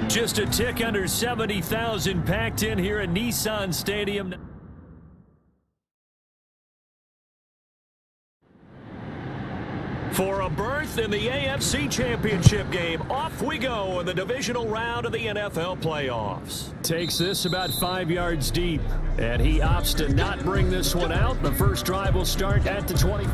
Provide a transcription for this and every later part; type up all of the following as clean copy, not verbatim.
Just a tick under 70,000 packed in here at Nissan Stadium. For a berth in the AFC Championship game, off we go in the divisional round of the NFL playoffs. Takes this about 5 yards deep, and he opts to not bring this one out. The first drive will start at the 20.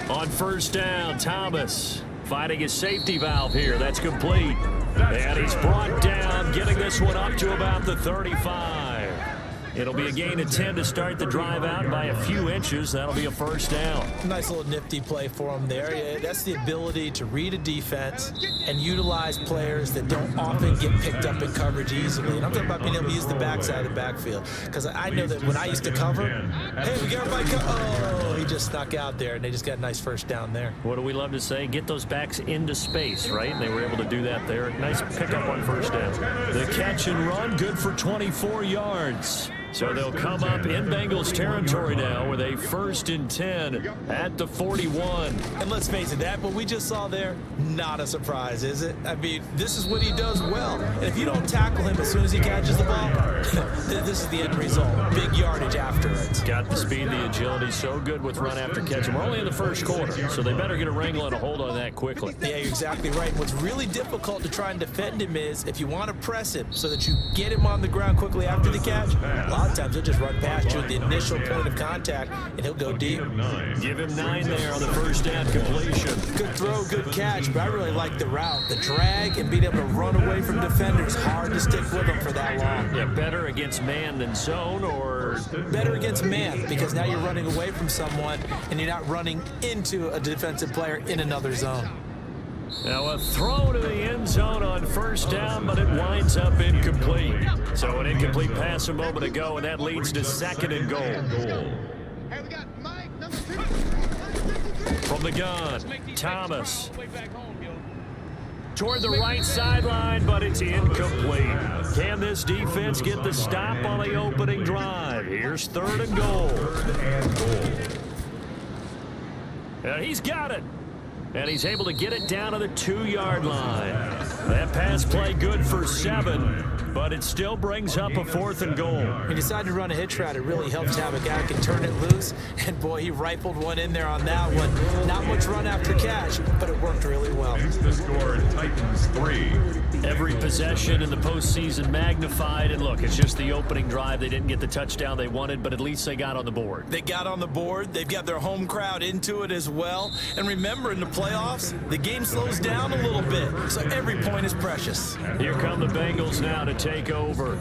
On first down, Thomas finding his safety valve here. That's complete. And he's brought down, getting this one up to about the 35. It'll be a gain of 10 to start the drive out by a few inches. That'll be a first down. Nice little nifty play for him there. Yeah, that's the ability to read a defense and utilize players that don't often get picked up in coverage easily. And I'm talking about being able to use the backside of the backfield. Because I know that when I used to cover, hey, we got everybody oh, he just snuck out there, and they just got a nice first down there. What do we love to say? Get those backs into space, right? And they were able to do that there. Nice pickup on first down. The catch and run, good for 24 yards. So they'll come up in Bengals territory now with a 1st and 10 at the 41. And let's face it, that what we just saw there, not a surprise, is it? I mean, this is what he does well. And if you don't tackle him as soon as he catches the ball, this is the end result. Big yardage afterwards. Got the speed, the agility, so good with run after catch. We're only in the first quarter, so they better get a wrangle and a hold on that quickly. Yeah, you're exactly right. What's really difficult to try and defend him is if you want to press him so that you get him on the ground quickly after the catch, a lot of times he'll just run past you at the initial point of contact, and he'll go deep. Give him 9 there on the first down completion. Good throw, good catch, but I really like the route. The drag and being able to run away from defenders. Hard to stick with them for that long. Yeah, better against man than zone, or? Better against man, because now you're running away from someone, and you're not running into a defensive player in another zone. Now a throw to the end zone on first down, but it winds up incomplete. So an incomplete pass a moment ago, and that leads to 2nd and goal. From the gun, Thomas. Toward the right sideline, but it's incomplete. Can this defense get the stop on the opening drive? Here's 3rd and goal. And he's got it. And he's able to get it down to the 2-yard line. That pass play good for 7, but it still brings up a 4th and goal. When you decide to run a hitch route, it really helps to have a guy who can turn it loose. And, boy, he rifled one in there on that one. Not much run after catch, but it worked really well. It's the score, Titans 3. Every possession in the postseason magnified. And, look, it's just the opening drive. They didn't get the touchdown they wanted, but at least they got on the board. They got on the board. They've got their home crowd into it as well. And remember, in the playoffs, the game slows down a little bit, so every point is precious. Here come the Bengals now to take over.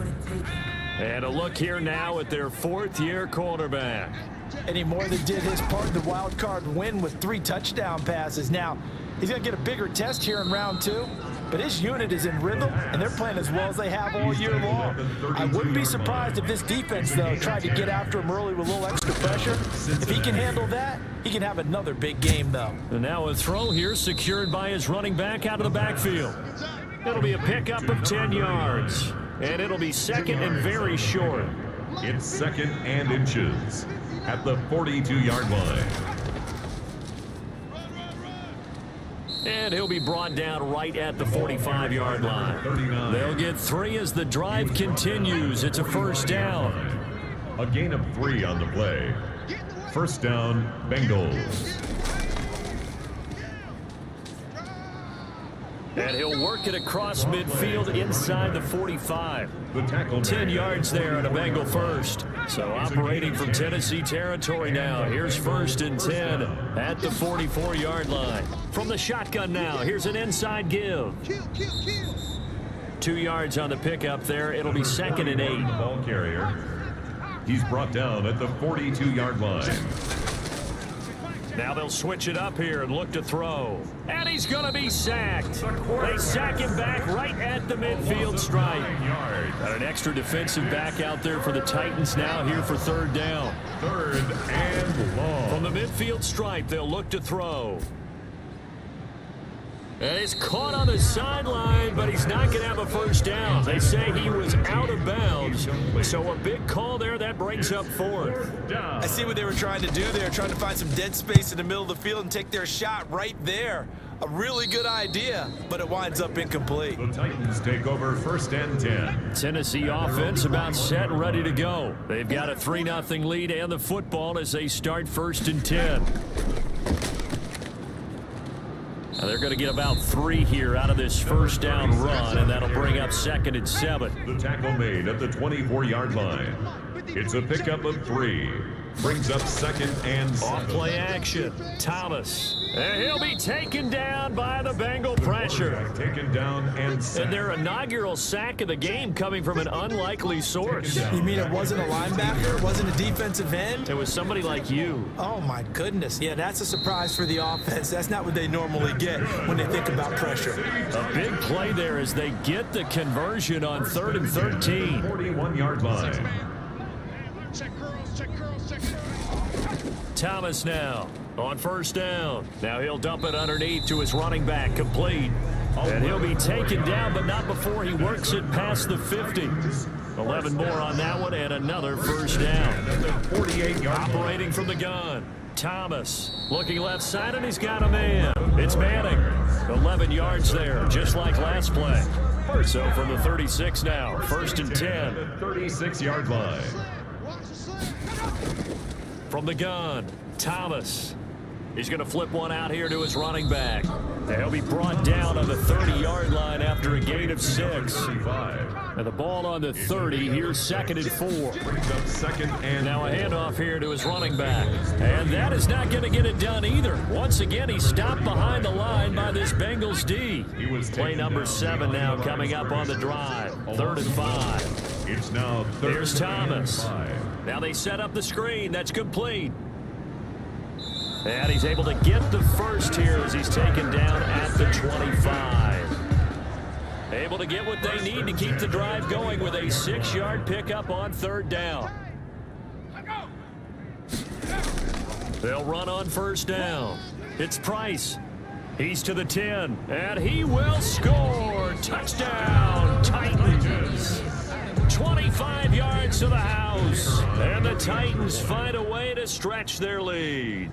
And a look here now at their 4th-year quarterback. And he more than did his part in the wild card win with 3 touchdown passes. Now, he's going to get a bigger test here in round 2. But his unit is in rhythm, and they're playing as well as they have all year long. I wouldn't be surprised if this defense, though, tried to get after him early with a little extra pressure. If he can handle that, he can have another big game, though. And now a throw here secured by his running back out of the backfield. It'll be a pickup of 10 yards, and it'll be 2nd and very short. It's 2nd and inches at the 42-yard line. And he'll be brought down right at the 45-yard line. They'll get 3 as the drive continues. It's a first down. A gain of 3 on the play. First down, Bengals. And he'll work it across midfield inside the 45. The tackle 10 yards there on a Bengal first. So operating from Tennessee territory now. Here's 1st and 10 at the 44-yard line. From the shotgun now, here's an inside give. 2 yards on the pickup there. It'll be 2nd and 8. Ball carrier. He's brought down at the 42-yard line. Now they'll switch it up here and look to throw. And he's going to be sacked. They sack him back right at the midfield stripe. Got an extra defensive back out there for the Titans now here for 3rd down. 3rd and long. From the midfield stripe, they'll look to throw. And it's caught on the sideline, but he's not going to have a first down. They say he was out of bounds. So a big call there. That brings up fourth. I see what they were trying to do there, trying to find some dead space in the middle of the field and take their shot right there. A really good idea, but it winds up incomplete. The Titans take over 1st and 10. Tennessee offense about set and ready to go. They've got a 3-0 lead and the football as they start 1st and 10. Now they're going to get about 3 here out of this first down run, and that'll bring up 2nd and 7. The tackle made at the 24-yard line. It's a pickup of 3. Brings up 2nd and 7. Off play action. Thomas. And he'll be taken down by the Bengal pressure. Taken down and sacked. And their inaugural sack of the game coming from an unlikely source. You mean it wasn't a linebacker? It wasn't a defensive end? It was somebody like you. Oh, my goodness. Yeah, that's a surprise for the offense. That's not what they normally get when they think about pressure. A big play there as they get the conversion on 3rd and 13. 41-yard line. Thomas now on 1st down. Now he'll dump it underneath to his running back, complete. And he'll be taken down, but not before he works it past the 50. 11 more on that one, and another first down. 48-yard operating from the gun. Thomas looking left side, and he's got a man. It's Manning. 11 yards there, just like last play. So from the 36 now, 1st and 10. 36-yard line. From the gun, Thomas. He's going to flip one out here to his running back. He'll be brought down on the 30-yard line after a gain of 6. And the ball on the 30. Here's 2nd and 4. Brings up 2nd and now a handoff here to his running back. And that is not going to get it done either. Once again, he's stopped behind the line by this Bengals D. Play number 7 now coming up on the drive. 3rd and 5. It's now 3rd. Here's Thomas. Now they set up the screen. That's complete. And he's able to get the first here as he's taken down at the 25. Able to get what they need to keep the drive going with a 6-yard pickup on 3rd down. They'll run on 1st down. It's Price. He's to the 10, and he will score. Touchdown, Titans. 25 yards to the house, and the Titans find a way to stretch their lead.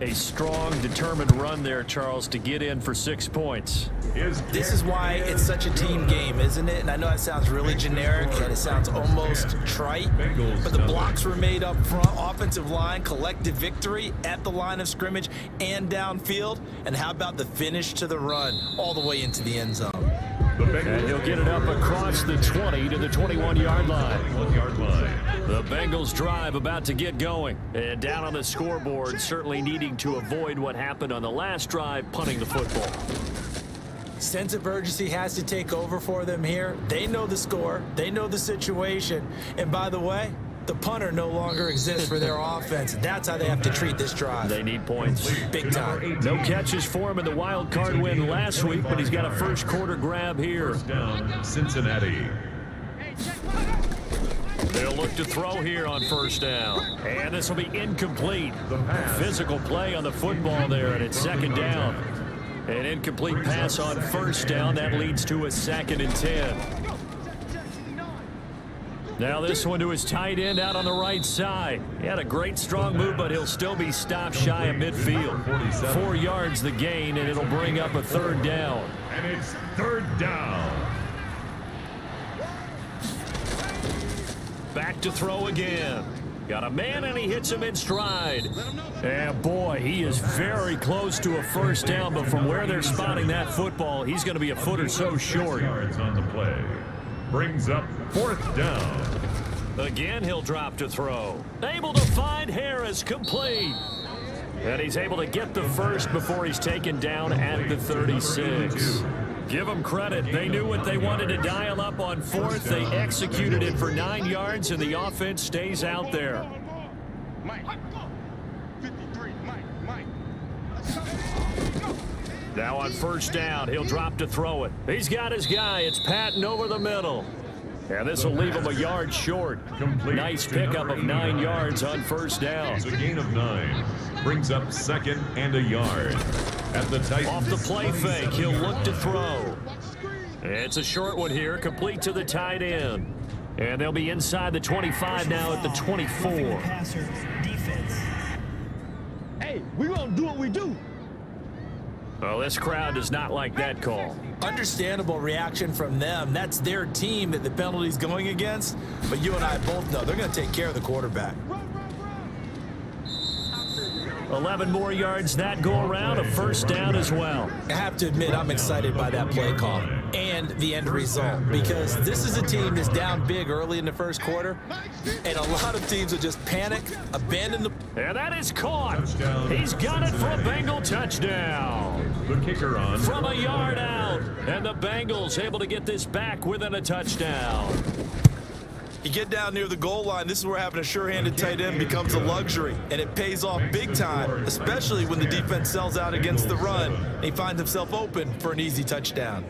A strong, determined run there, Charles, to get in for 6 points. This is why it's such a team game, isn't it? And I know it sounds really generic and it sounds almost trite, but the blocks were made up front, offensive line, collective victory at the line of scrimmage and downfield. And how about the finish to the run all the way into the end zone? And he'll get it up across the 20 to the 21-yard line. The Bengals drive about to get going. And down on the scoreboard, certainly needing to avoid what happened on the last drive, punting the football. Sense of urgency has to take over for them here. They know the score. They know the situation. And by the way, the punter no longer exists for their offense. That's how they have to treat this drive. They need points. Big time. No catches for him in the wild card win last week, but he's got a first quarter grab here. First down, Cincinnati. They'll look to throw here on 1st down. And this will be incomplete. Physical play on the football there, and it's 2nd down. An incomplete pass on 1st down. That leads to a 2nd and 10. Now this one to his tight end out on the right side. He had a great strong move, but he'll still be stopped shy of midfield. 4 yards the gain, and it'll bring up a 3rd down. And it's 3rd down. Back to throw again. Got a man, and he hits him in stride. And boy, he is very close to a first down, but from where they're spotting that football, he's going to be a foot or so short. Yards on the play. Brings up 4th down. Again, he'll drop to throw. Able to find Harris, complete. And he's able to get the first before he's taken down at the 36. Give them credit. They knew what they wanted to dial up on 4th. They executed it for 9 yards, and the offense stays out there. Now on 1st down, he'll drop to throw it. He's got his guy. It's Patton over the middle. And this will leave him a yard short. Nice pickup of 9 yards on 1st down. It's a gain of 9. Brings up 2nd and a yard. At the Titans. Off the play fake, he'll look to throw. It's a short one here, complete to the tight end. And they'll be inside the 25 now at the 24. Hey, we gonna do what we do. Well, this crowd does not like that call. Understandable reaction from them. That's their team that the penalty's going against. But you and I both know they're going to take care of the quarterback. 11 more yards that go around, a first down as well. I have to admit, I'm excited by that play call and the end result, because this is a team that's down big early in the first quarter, and a lot of teams will just panic, abandon the... And that is caught. He's got it for a Bengal touchdown. The kicker on. From a yard out, and the Bengals able to get this back within a touchdown. You get down near the goal line, this is where having a sure-handed tight end becomes a luxury, and it pays off big time, especially when the defense sells out against the run, and he finds himself open for an easy touchdown.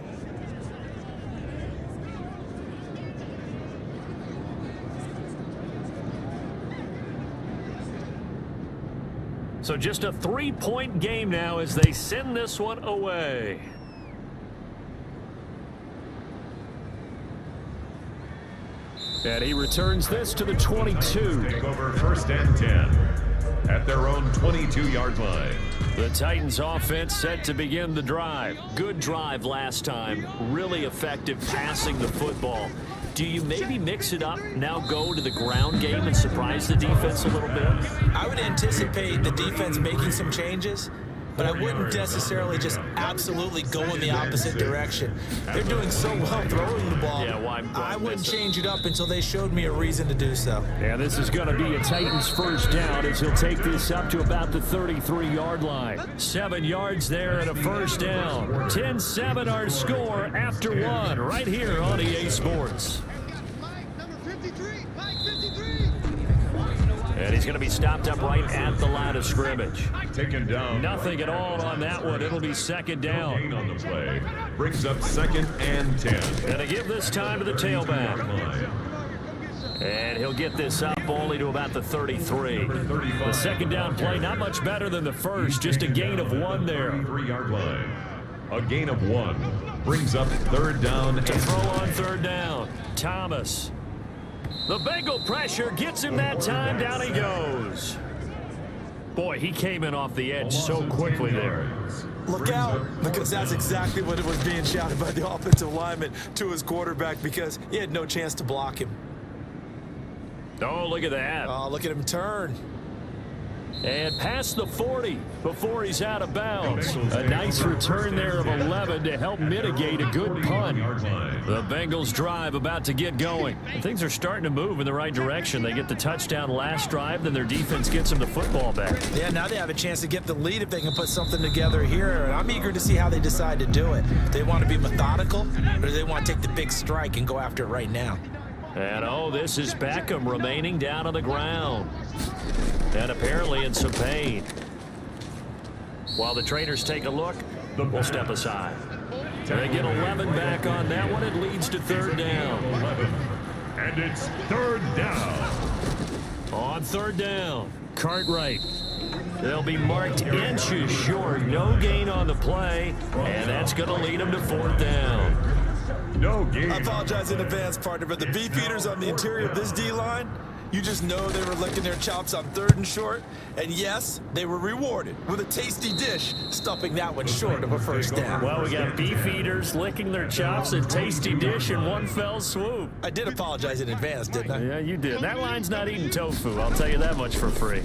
So just a 3-point game now as they send this one away. And he returns this to the 22. Take over first and 10 at their own 22-yard line. The Titans offense set to begin the drive. Good drive last time. Really effective passing the football. Do you maybe mix it up, now go to the ground game and surprise the defense a little bit? I would anticipate the defense making some changes, but I wouldn't necessarily just absolutely go in the opposite direction. They're doing so well throwing the ball. Yeah, why I wouldn't change it up until they showed me a reason to do so. Yeah, this is going to be a Titans first down as he'll take this up to about the 33-yard line. 7 yards there and a first down. 10-7 our score after one right here on EA Sports. And he's going to be stopped up right at the line of scrimmage. Taken down. Nothing at all on that one. It'll be second down. Gain on the play. Brings up second and 10. Going to give this time to the tailback. And he'll get this up only to about the 33. The second down play, not much better than the first. Just a gain of 1 there. 3-yard line. A gain of 1. Brings up third down. To throw on third down. Thomas. The Bengal pressure gets him that time. Down he goes. Boy, he came in off the edge so quickly there. Look out, because that's exactly what it was being shouted by the offensive lineman to his quarterback, because he had no chance to block him. Oh, look at that. Oh, look at him turn. And past the 40 before he's out of bounds. A nice return there of 11 to help mitigate a good punt. The Bengals drive about to get going. And things are starting to move in the right direction. They get the touchdown last drive, then their defense gets them the football back. Yeah, now they have a chance to get the lead if they can put something together here. And I'm eager to see how they decide to do it. Do they want to be methodical, or do they want to take the big strike and go after it right now? And oh, this is Beckham remaining down on the ground. And apparently in some pain. While the trainers take a look, we'll step aside. They get 11 back on that one. It leads to third down. 11. And it's third down. On third down, Cartwright. They'll be marked inches short. No gain on the play. And that's going to lead them to fourth down. No gain. I apologize in advance, partner, but the beefeaters on the interior of this D-line, you just know they were licking their chops on third and short. And yes, they were rewarded with a tasty dish, stuffing that one short of a first down. Well, we got beef eaters licking their chops, a tasty dish in one fell swoop. I did apologize in advance, didn't I? Yeah, you did. That line's not eating tofu, I'll tell you that much for free.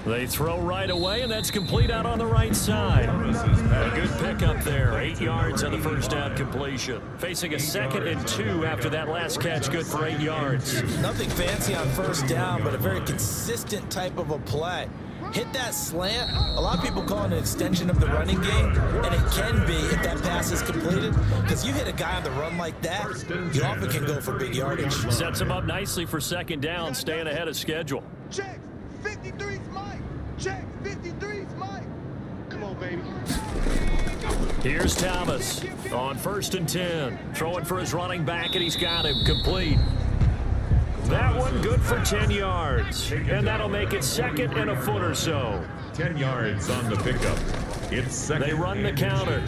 They throw right away, and that's complete out on the right side. A good pickup there. 8 yards on the first down completion. Facing a 2nd and 2 after that last catch, good for 8 yards. Nothing fancy on first down, but a very consistent type of a play. Hit that slant. A lot of people call it an extension of the running game, and it can be if that pass is completed, because you hit a guy on the run like that, you often can go for big yardage. Sets him up nicely for second down, staying ahead of schedule. Check. 53's Mike. Check. 53's Mike. Come on, baby. Here's Thomas on 1st and 10. Throwing for his running back, and he's got him complete. That one good for 10 yards. And that'll make it 2nd and a foot or so. 10 yards on the pickup. It's second. They run the and counter.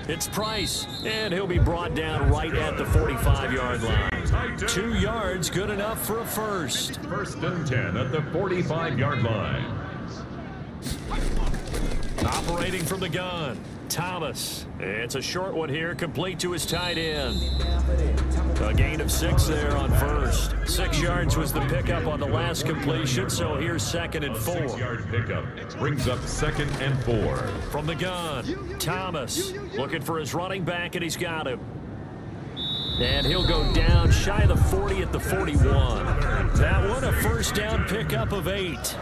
It's Price, and he'll be brought down right at the 45-yard line. 2 yards, good enough for a first. First and 10 at the 45-yard line. Operating from the gun, Thomas. It's a short one here, complete to his tight end. A gain of 6 there on first. 6 yards was the pickup on the last completion, so here's second and 4. 6-yard pickup brings up second and 4. From the gun, Thomas looking for his running back, and he's got him. And he'll go down shy of the 40 at the 41. That one a first down pickup of 8.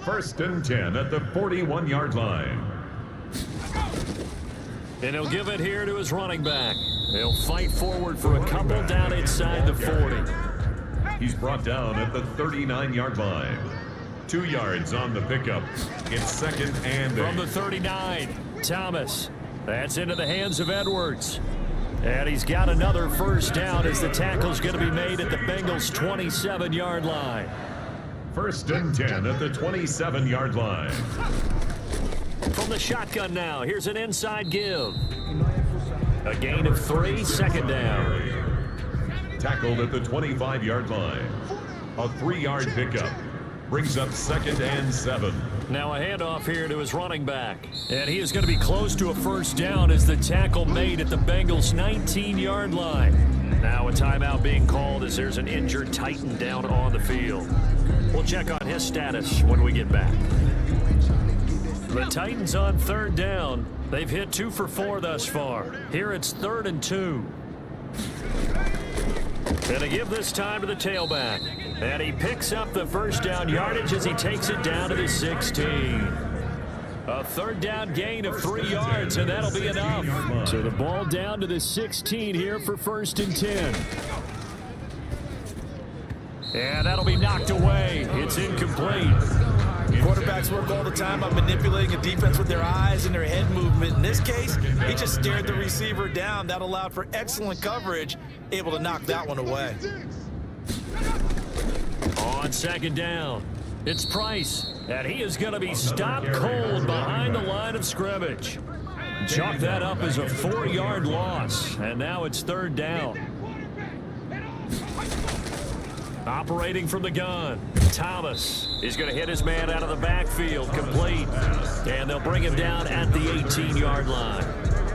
First and 10 at the 41-yard line. And he'll give it here to his running back. He'll fight forward for a couple down inside the 40. He's brought down at the 39-yard line. 2 yards on the pickup. It's second and 8. From the 39, Thomas. That's into the hands of Edwards. And he's got another first down as the tackle's going to be made at the Bengals' 27-yard line. First and 10 at the 27-yard line. From the shotgun now, here's an inside give. A gain of 3, second down. Tackled at the 25-yard line. A 3-yard pickup brings up second and 7. Now a handoff here to his running back. And he is going to be close to a first down as the tackle made at the Bengals' 19-yard line. Now a timeout being called as there's an injured Titan down on the field. We'll check on his status when we get back. The Titans on third down. They've hit 2 for 4 thus far. Here it's 3rd and 2. And they give this time to the tailback. And he picks up the first down yardage as he takes it down to the 16. A 3rd down gain of 3 yards, and that'll be enough. So the ball down to the 16 here for 1st and 10. And that'll be knocked away. It's incomplete. Quarterbacks work all the time on manipulating a defense with their eyes and their head movement. In this case, he just stared the receiver down. That allowed for excellent coverage, able to knock that one away. On 2nd down, it's Price, and he is going to be stopped cold behind the line of scrimmage. Chalk that up as a 4-yard loss, and now it's 3rd down. Operating from the gun, Thomas is going to hit his man out of the backfield, complete. And they'll bring him down at the 18-yard line.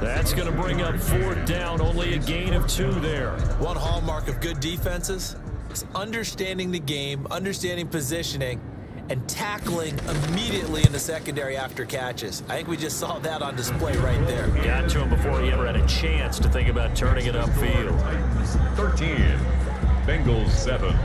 That's going to bring up 4th down, only a gain of 2 there. One hallmark of good defenses is understanding the game, understanding positioning, and tackling immediately in the secondary after catches. I think we just saw that on display right there. Got to him before he ever had a chance to think about turning it upfield. 13. Bengals 7.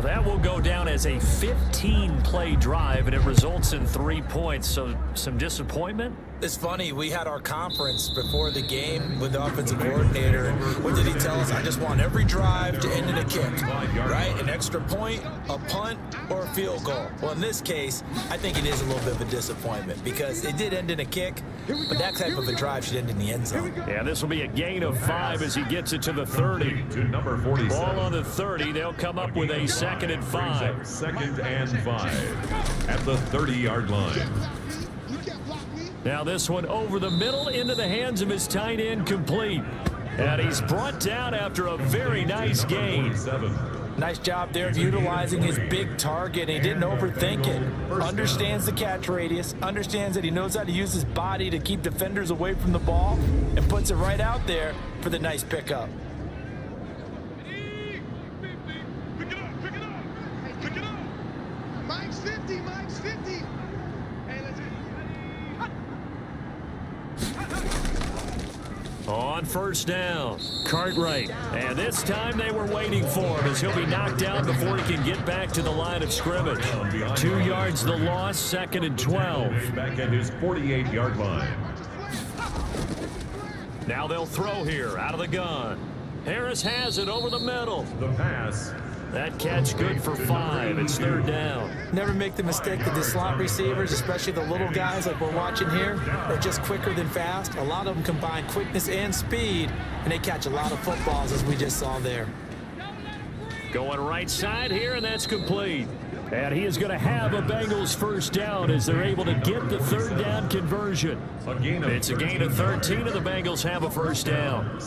That will go down as a 15-play drive, and it results in 3 points. So some disappointment? It's funny, we had our conference before the game with the offensive coordinator. What did he tell us? I just want every drive to end in a kick, right? An extra point, a punt, or a field goal. Well, in this case, I think it is a little bit of a disappointment because it did end in a kick, but that type of a drive should end in the end zone. Yeah, this will be a gain of 5 as he gets it to the 30. To number 47. Ball on the 30. They'll come up with a 2nd and 5. 2nd and 5 at the 30-yard line. Now this one over the middle into the hands of his tight end, complete. And he's brought down after a very nice gain. Nice job there of utilizing his big target. He didn't overthink it. Understands the catch radius, understands that he knows how to use his body to keep defenders away from the ball, and puts it right out there for the nice pickup. Pick it up. Mike's 50. Mike's 50. Hey, let's hit. On 1st down, Cartwright. And this time they were waiting for him as he'll be knocked down before he can get back to the line of scrimmage. 2 yards the loss, 2nd and 12. Back at his 48-yard line. Now they'll throw here out of the gun. Harris has it over the middle. The pass. That catch good for 5. It's 3rd down. Never make the mistake that the slot receivers, especially the little guys like we're watching here, are just quicker than fast. A lot of them combine quickness and speed, and they catch a lot of footballs, as we just saw there. Going right side here, and that's complete. And he is going to have a Bengals first down as they're able to get the third down conversion. It's a gain of 13, and the Bengals have a first down.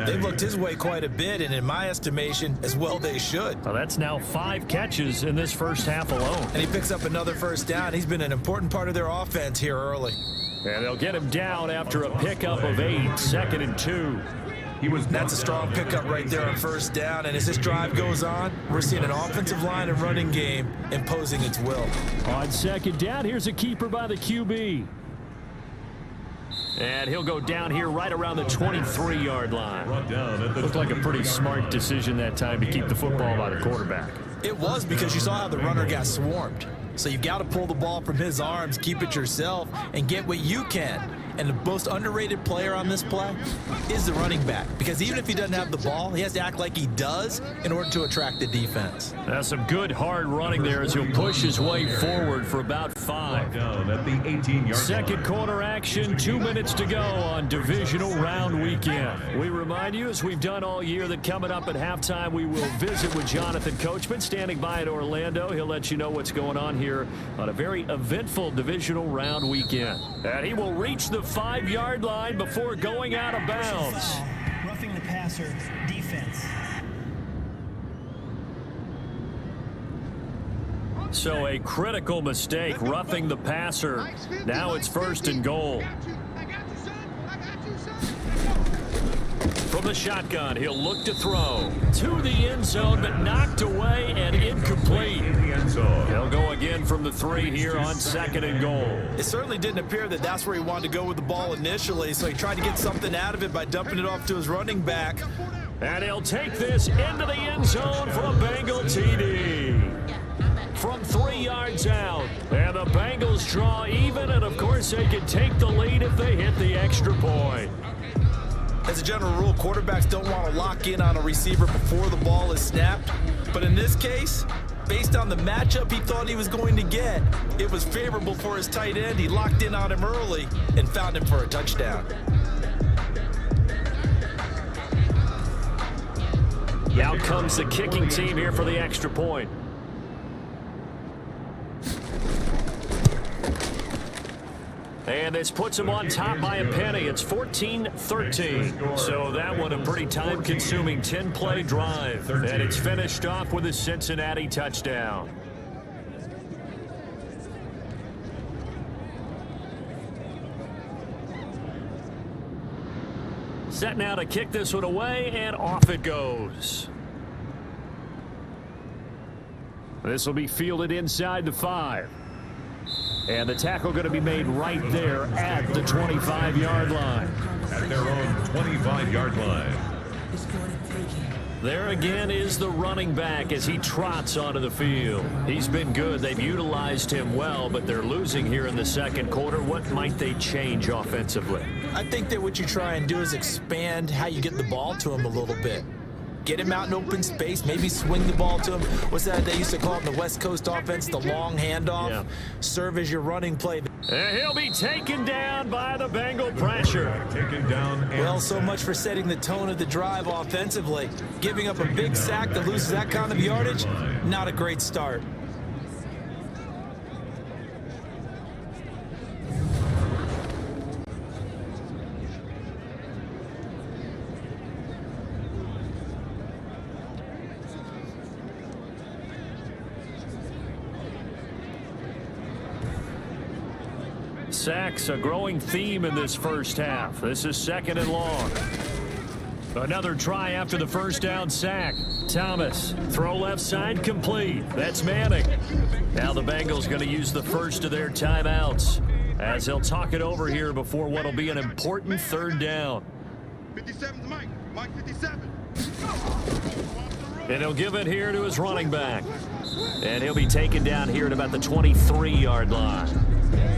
They've looked his way quite a bit, and in my estimation, as well they should. Well, that's now 5 catches in this first half alone. And he picks up another first down. He's been an important part of their offense here early. And they'll get him down after a pickup of 8, 2nd and 2. That's a strong pickup right there on first down, and as this drive goes on, we're seeing an offensive line and running game imposing its will. On second down, here's a keeper by the QB. And he'll go down here right around the 23-yard line. Looked like a pretty smart decision that time to keep the football by the quarterback. It was, because you saw how the runner got swarmed. So you've got to pull the ball from his arms, keep it yourself, and get what you can. And the most underrated player on this play is the running back, because even if he doesn't have the ball, he has to act like he does in order to attract the defense. That's some good hard running there as he'll push his way forward for about 5. Down at the 18-yard Second quarter action, 2 minutes to go on Divisional Round Weekend. We remind you, as we've done all year, that coming up at halftime, we will visit with Jonathan Coachman standing by in Orlando. He'll let you know what's going on here on a very eventful Divisional Round Weekend. And he will reach the 5-yard line before going out of bounds. Roughing the passer defense. So a critical mistake, roughing the passer. Now it's 1st and goal. From the shotgun, he'll look to throw to the end zone, but knocked away and incomplete. He'll go again from the 3 here on 2nd and goal. It certainly didn't appear that that's where he wanted to go with the ball initially, so he tried to get something out of it by dumping it off to his running back. And he'll take this into the end zone for a Bengal TD. From 3 yards out. And the Bengals draw even, and of course they can take the lead if they hit the extra point. As a general rule, quarterbacks don't want to lock in on a receiver before the ball is snapped. But in this case, based on the matchup he thought he was going to get, it was favorable for his tight end. He locked in on him early and found him for a touchdown. Out comes the kicking team here for the extra point. And this puts him on top by a penny. It's 14-13. So that one a pretty time-consuming 10-play drive. And it's finished off with a Cincinnati touchdown. Set now to kick this one away, and off it goes. This will be fielded inside the 5. And the tackle going to be made right there at the 25-yard line. At their own 25-yard line. There again is the running back as he trots onto the field. He's been good. They've utilized him well, but they're losing here in the second quarter. What might they change offensively? I think that what you try and do is expand how you get the ball to him a little bit. Get him out in open space, maybe swing the ball to him. What's that they used to call it in the West Coast offense, the long handoff? Yeah. Serve as your running play. And he'll be taken down by the Bengal pressure. Taken down. Well, so much for setting the tone of the drive offensively. Giving up a big sack that loses that kind of yardage, not a great start. Sacks, a growing theme in this first half. This is 2nd and long. Another try after the first down sack. Thomas, throw left side, complete. That's Manning. Now the Bengals going to use the first of their timeouts as he'll talk it over here before what will be an important 3rd down. 57's Mike. Mike 57. And he'll give it here to his running back. And he'll be taken down here at about the 23-yard line.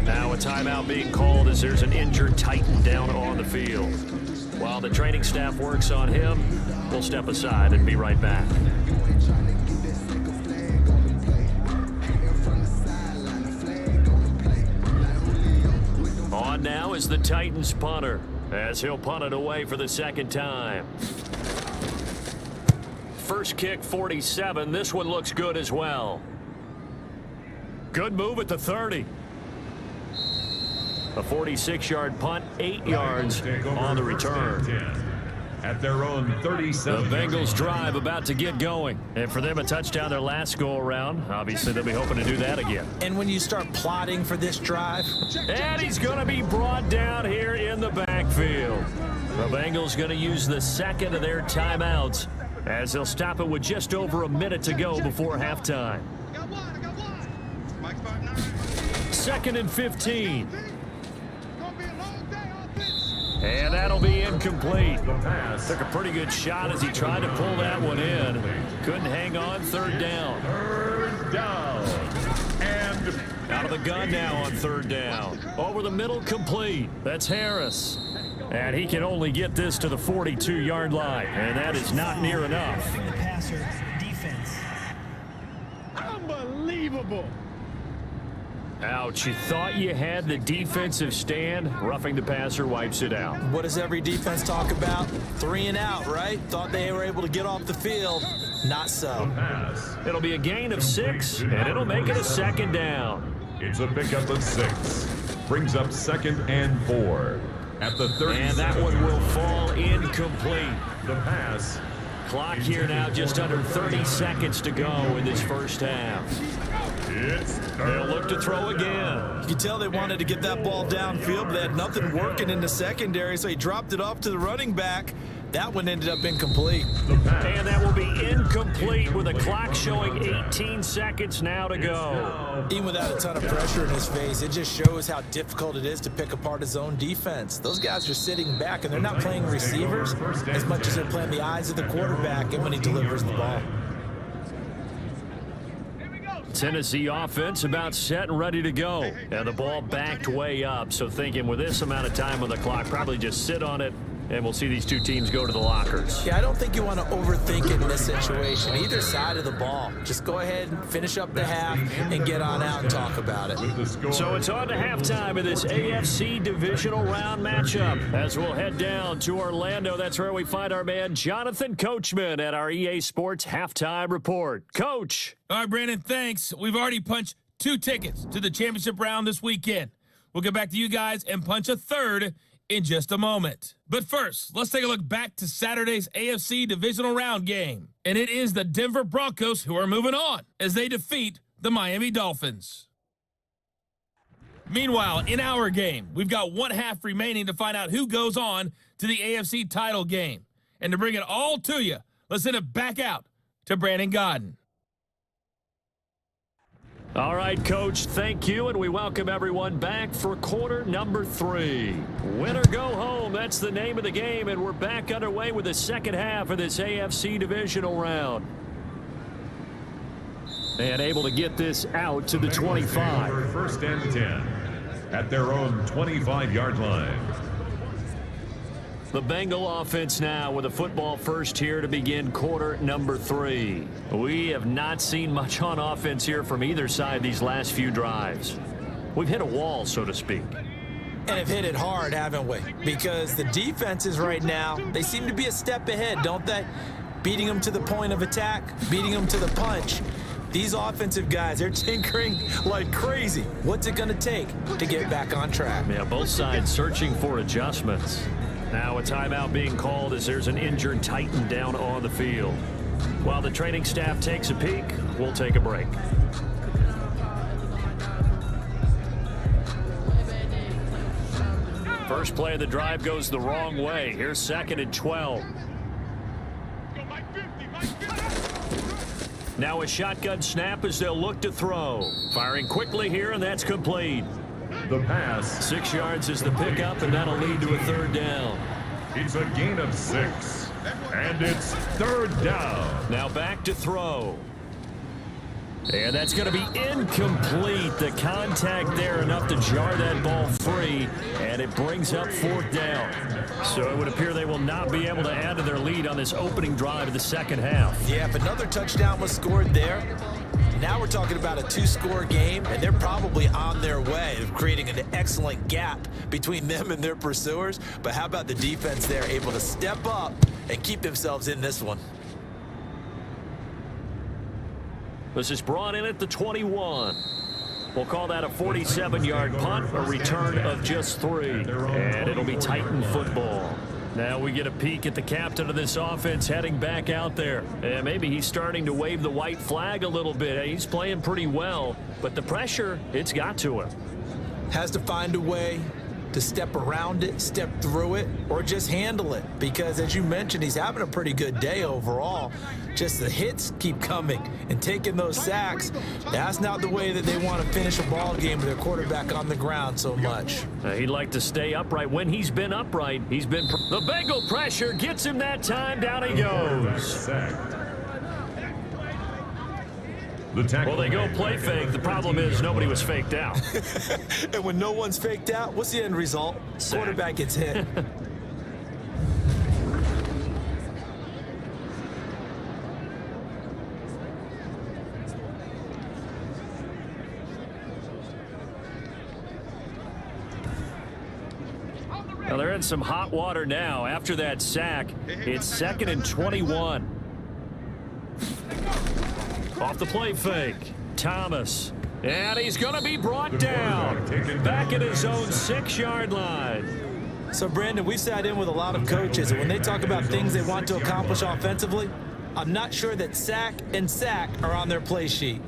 Now a timeout being called as there's an injured Titan down on the field. While the training staff works on him, we'll step aside and be right back. On now is the Titans punter as he'll punt it away for the 2nd time. First kick 47. This one looks good as well. Good move at the 30. A 46-yard punt, 8 yards on the return. At their own 37. The Bengals drive about to get going. And for them, a touchdown their last go-around. Obviously, they'll be hoping to do that again. And when you start plotting for this drive. And he's going to be brought down here in the backfield. The Bengals going to use the second of their timeouts as they'll stop it with just over a minute to go before halftime. 2nd and 15. And that'll be incomplete. Took a pretty good shot as he tried to pull that one in. Couldn't hang on. 3rd down. 3rd down. And out of the gun now on 3rd down. Over the middle, complete. That's Harris. And he can only get this to the 42-yard line. And that is not near enough. Roughing the passer, defense. Unbelievable. Ouch. You thought you had the defensive stand. Roughing the passer wipes it out. What does every defense talk about? 3 and out, right? Thought they were able to get off the field. Not so. It'll be a gain of 6, and it'll make it a 2nd down. It's a pickup of 6. Brings up 2nd and 4. At the 30. And that one will fall incomplete. The pass. Clock here now, just under 30 seconds to go in this first half. They'll look to throw again. You can tell they wanted to get that ball downfield, but they had nothing working in the secondary, so he dropped it off to the running back. That one ended up incomplete. And that will be incomplete with a clock showing 18 seconds now to go. Even without a ton of pressure in his face, it just shows how difficult it is to pick apart his own defense. Those guys are sitting back, and they're not playing receivers as much as they're playing the eyes of the quarterback and when he delivers the ball. Tennessee offense about set and ready to go. And the ball backed way up, so thinking with this amount of time on the clock, probably just sit on it, and we'll see these two teams go to the lockers. Yeah, I don't think you want to overthink it in this situation. Either side of the ball. Just go ahead and finish up the half and get on out and talk about it. So it's on to halftime of this AFC Divisional round matchup. As we'll head down to Orlando, that's where we find our man Jonathan Coachman at our EA Sports Halftime Report. Coach. All right, Brandon, thanks. We've already punched 2 tickets to the championship round this weekend. We'll get back to you guys and punch a 3rd in just a moment. But first, let's take a look back to Saturday's AFC Divisional Round game. And it is the Denver Broncos who are moving on as they defeat the Miami Dolphins. Meanwhile, in our game, we've got 1 half remaining to find out who goes on to the AFC title game. And to bring it all to you, let's send it back out to Brandon Godden. All right, Coach, thank you, and we welcome everyone back for quarter number 3. Win or go home, that's the name of the game, and we're back underway with the second half of this AFC Divisional round. And able to get this out to the 25. 1st and 10 at their own 25-yard line. The Bengal offense now with a football first here to begin quarter number 3. We have not seen much on offense here from either side these last few drives. We've hit a wall, so to speak. And have hit it hard, haven't we? Because the defenses right now, they seem to be a step ahead, don't they? Beating them to the point of attack, beating them to the punch. These offensive guys, they're tinkering like crazy. What's it going to take to get back on track? Yeah, both sides searching for adjustments. Now a timeout being called as there's an injured Titan down on the field. While the training staff takes a peek, we'll take a break. First play of the drive goes the wrong way. Here's 2nd and 12. Now a shotgun snap as they'll look to throw. Firing quickly here, and that's complete. The pass. 6 yards is the pickup, and that'll lead to a 3rd down. It's a gain of 6. And it's 3rd down. Now back to throw. And that's going to be incomplete. The contact there enough to jar that ball free, and it brings up 4th down. So it would appear they will not be able to add to their lead on this opening drive of the second half. Yeah, if another touchdown was scored there, now we're talking about a 2-score game, and they're probably on their way of creating an excellent gap between them and their pursuers. But how about the defense there, able to step up and keep themselves in this one? This is brought in at the 21. We'll call that a 47-yard punt, a return of just 3. And it'll be Titan football. Now we get a peek at the captain of this offense heading back out there. And maybe he's starting to wave the white flag a little bit. He's playing pretty well, but the pressure, it's got to him. Has to find a way to step around it, step through it, or just handle it. Because as you mentioned, he's having a pretty good day overall. Just the hits keep coming and taking those sacks. That's not the way that they want to finish a ball game with their quarterback on the ground so much. He'd like to stay upright. When he's been upright, he's been... The Bengal pressure gets him that time. Down he goes. Well, they go play fake. The problem is nobody was faked out. And when no one's faked out, what's the end result? Sack. Quarterback gets hit. Well, they're in some hot water now. After that sack, it's 2nd and 21. Off the play fake, Thomas. And he's going to be brought down. Back at his own 6-yard line. So, Brandon, we've sat in with a lot of coaches, and when they talk about things they want to accomplish offensively, I'm not sure that sack and sack are on their play sheet.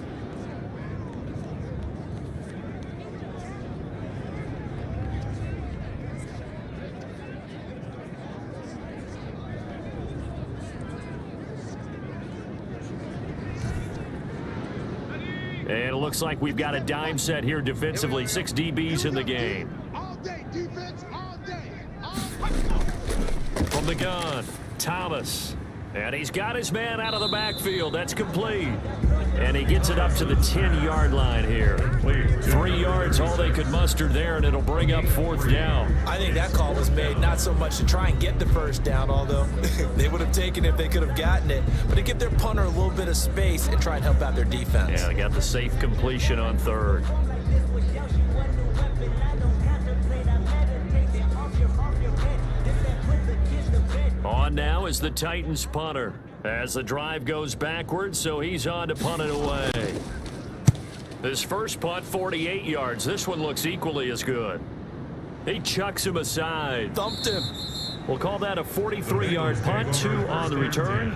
And it looks like we've got a dime set here defensively. 6 DBs in the game. All day, defense, all day. From the gun, Thomas. And he's got his man out of the backfield. That's complete. And he gets it up to the 10-yard line here. 3 yards, all they could muster there, and it'll bring up 4th down. I think that call was made not so much to try and get the first down, although they would have taken it if they could have gotten it, but to give their punter a little bit of space and try and help out their defense. Yeah, they got the safe completion on 3rd. On now is the Titans punter as the drive goes backwards, so he's on to punt it away. His first punt, 48 yards. This one looks equally as good. He chucks him aside. Thumped him. We'll call that a 43-yard punt, 2 on the return.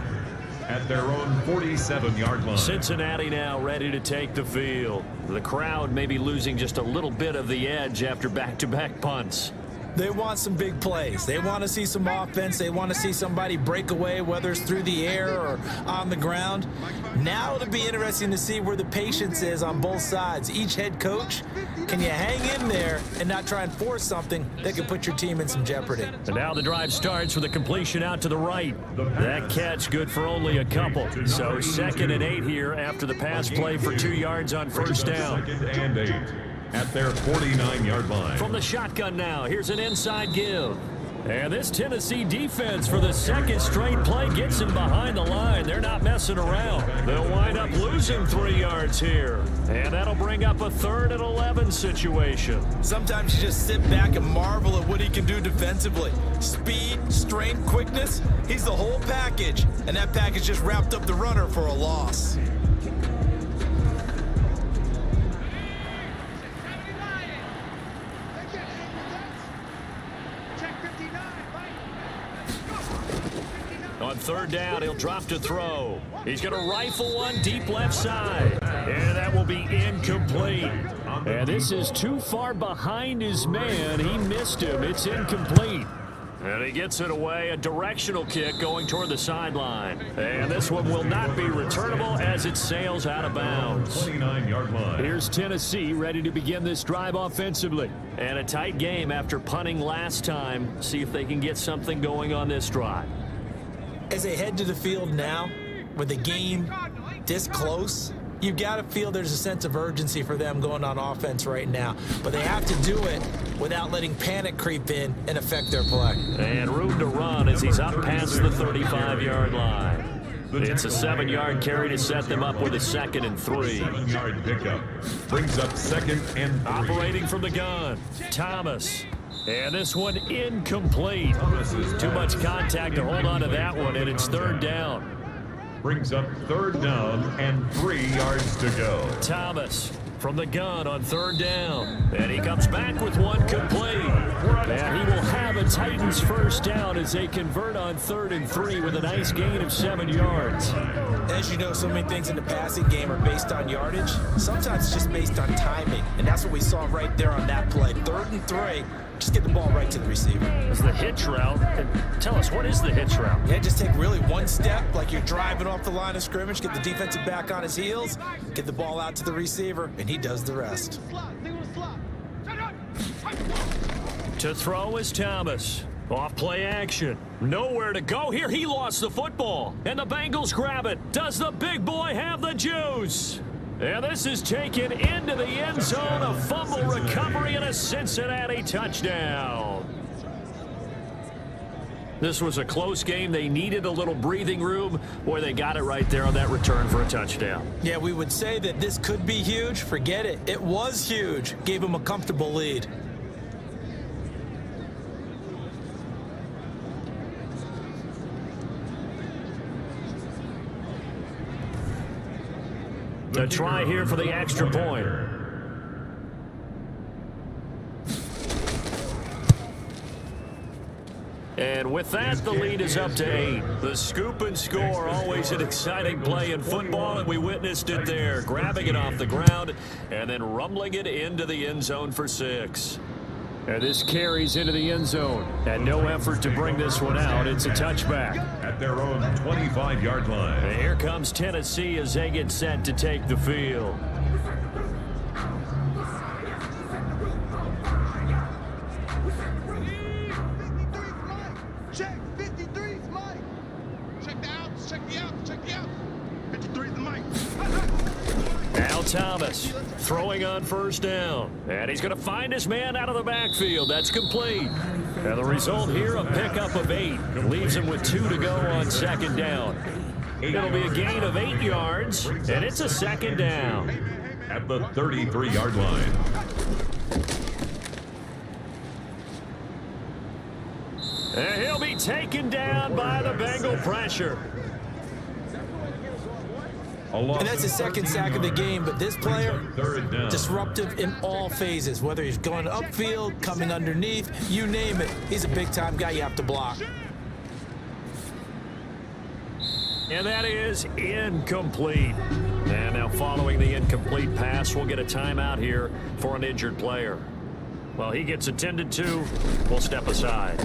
At their own 47-yard line. Cincinnati now ready to take the field. The crowd may be losing just a little bit of the edge after back-to-back punts. They want some big plays. They want to see some offense. They want to see somebody break away, whether it's through the air or on the ground. Now it'll be interesting to see where the patience is on both sides. Each head coach, can you hang in there and not try and force something that could put your team in some jeopardy? And now the drive starts with a completion out to the right. That catch good for only a couple. So 2nd and 8 here after the pass play for 2 yards on first down. 2nd and 8 at their 49-yard line. From the shotgun now, here's an inside give. And this Tennessee defense for the 2nd straight play gets him behind the line. They're not messing around. They'll wind up losing 3 yards here. And that'll bring up a 3rd and 11 situation. Sometimes you just sit back and marvel at what he can do defensively. Speed, strength, quickness, he's the whole package. And that package just wrapped up the runner for a loss. On 3rd down, he'll drop to throw. He's going to rifle one deep left side. And that will be incomplete. And this is too far behind his man. He missed him. It's incomplete. And he gets it away. A directional kick going toward the sideline. And this one will not be returnable as it sails out of bounds. 29-yard line. Here's Tennessee ready to begin this drive offensively. And a tight game after punting last time. See if they can get something going on this drive. As they head to the field now, with the game this close, you've got to feel there's a sense of urgency for them going on offense right now. But they have to do it without letting panic creep in and affect their play. And room to run as he's up past the 35-yard line. It's a 7-yard carry to set them up with a 2nd and 3. 7-yard pickup brings up 2nd and 3. Operating from the gun, Thomas. And this one incomplete. Too much contact to hold on to that one, and it's 3rd down. Brings up 3rd down and 3 yards to go. Thomas. from the gun on 3rd down. And he comes back with one complete. And he will have a Titans first down as they convert on 3rd and 3 with a nice gain of 7 yards. As you know, so many things in the passing game are based on yardage. Sometimes it's just based on timing. And that's what we saw right there on that play. 3rd and 3. Just get the ball right to the receiver. It's the hitch route. And tell us, what is the hitch route? Yeah, just take really one step like you're driving off the line of scrimmage, get the defensive back on his heels, get the ball out to the receiver, and he does the rest. To throw is Thomas. Off play action. Nowhere to go here. He lost the football. And the Bengals grab it. Does the big boy have the juice? And this is taken into the end zone. A fumble recovery and a Cincinnati touchdown. This was a close game. They needed a little breathing room. Boy, they got it right there on that return for a touchdown. Yeah, we would say that this could be huge. Forget it. It was huge. Gave him a comfortable lead. A try here for the extra point. And with that, the lead is up to 8. The scoop and score, always an exciting play in football, and we witnessed it there. Grabbing it off the ground and then rumbling it into the end zone for 6. And this carries into the end zone. And no effort to bring this one out. It's a touchback. At their own 25-yard line. And here comes Tennessee as they get set to take the field. Check, 53's Mike. Check the outs, check the outs, check the outs. 53's the Mike. Now Thomas throwing on 1st down. And he's going to find his man out of the backfield. That's complete. And the result here, a pickup of 8. Leaves him with 2 to go on 2nd down. It'll be a gain of 8 yards, and it's a 2nd down. At the 33-yard line. And he'll be taken down by the Bengal pressure. And that's his 2nd sack of the game, but this player, disruptive in all phases, whether he's going upfield, coming underneath, you name it. He's a big-time guy you have to block. And that is incomplete. And now following the incomplete pass, we'll get a timeout here for an injured player. Well, he gets attended to. We'll step aside.